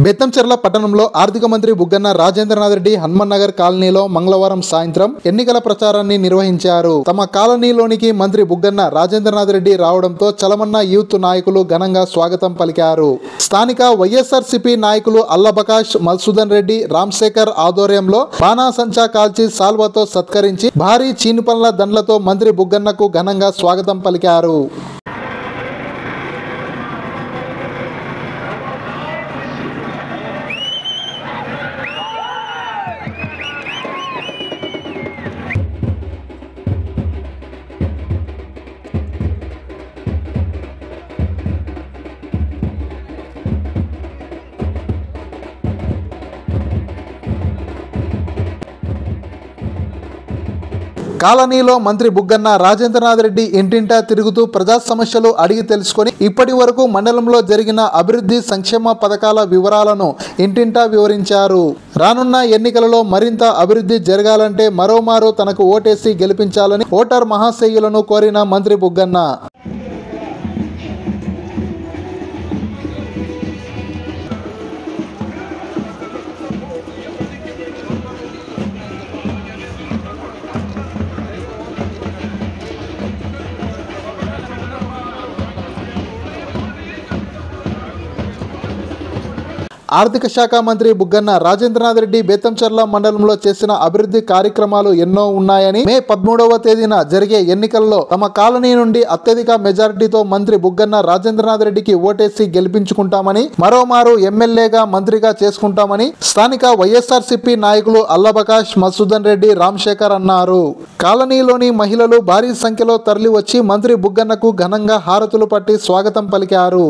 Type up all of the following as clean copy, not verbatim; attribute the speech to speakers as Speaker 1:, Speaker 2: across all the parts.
Speaker 1: బెత్తంచెర్ల పట్టణంలో ఆర్థిక మంత్రి బుగ్గన రాజేంద్రనాథ్ రెడ్డి హనుమాన్ నగర్ కాలనీలో మంగళవారం సాయంత్రం ఎన్నికల ప్రచారాన్ని నిర్వహించారు. తమ కాలనీలోనికి మంత్రి బుగ్గన రాజేంద్రనాథ్ రెడ్డి రావడంతో చలమన్న యూత్ నాయకులు ఘనంగా స్వాగతం పలికారు. స్థానిక వైఎస్ఆర్సీపీ నాయకులు అల్లబకాష్, మధుసూదన్ రెడ్డి, రామ్శేఖర్ ఆధ్వర్యంలో బాణాసంచా కాల్చి సాల్వాతో సత్కరించి భారీ చీనిపండ్ల దండలతో మంత్రి బుగ్గన్నకు ఘనంగా స్వాగతం పలికారు. కాలనీలో మంత్రి బుగ్గన రాజేంద్రనాథ్ రెడ్డి ఇంటింటా తిరుగుతూ ప్రజా సమస్యలు అడిగి తెలుసుకొని ఇప్పటి వరకు మండలంలో జరిగిన అభివృద్ధి సంక్షేమ పథకాల వివరాలను ఇంటింటా వివరించారు. రానున్న ఎన్నికలలో మరింత అభివృద్ధి జరగాలంటే మరోమారు తనకు ఓటేసి గెలిపించాలని ఓటర్ మహాశయులను కోరిన మంత్రి బుగ్గన ఆర్థిక శాఖ మంత్రి బుగ్గన రాజేంద్రనాథ్ రెడ్డి బెత్తంచెర్ల మండలంలో చేసిన అభివృద్ధి కార్యక్రమాలు ఎన్నో ఉన్నాయని, మే 13వ తేదీన జరిగే ఎన్నికల్లో తమ కాలనీ నుండి అత్యధిక మెజారిటీతో మంత్రి బుగ్గన రాజేంద్రనాథ్ రెడ్డికి ఓటేసి గెలిపించుకుంటామని, మరోమారు ఎమ్మెల్యేగా మంత్రిగా చేసుకుంటామని స్థానిక వైఎస్ఆర్సీపీ నాయకులు అల్లబకాష్, మధుసూదన్ రెడ్డి, రామ్శేఖర్ అన్నారు. కాలనీలోని మహిళలు భారీ సంఖ్యలో తరలి వచ్చి మంత్రి బుగ్గనకు ఘనంగా హారతులు పట్టి స్వాగతం పలికారు.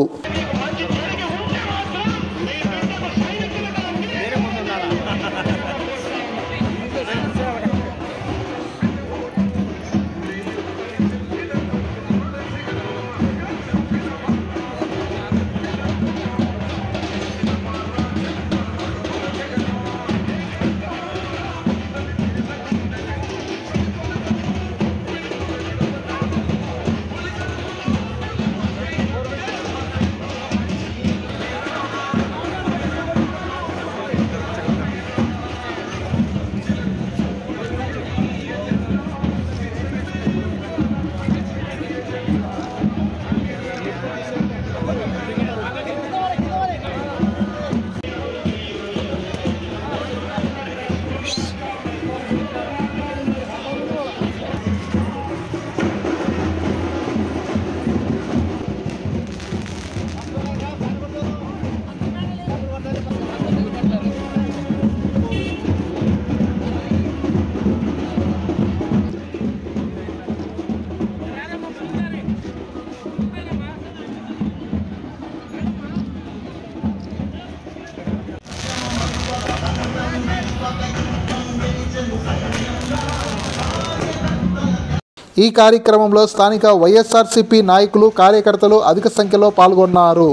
Speaker 1: ఈ కార్యక్రమంలో స్థానిక వైఎస్ఆర్సీపీ నాయకులు, కార్యకర్తలు అధిక సంఖ్యలో పాల్గొన్నారు.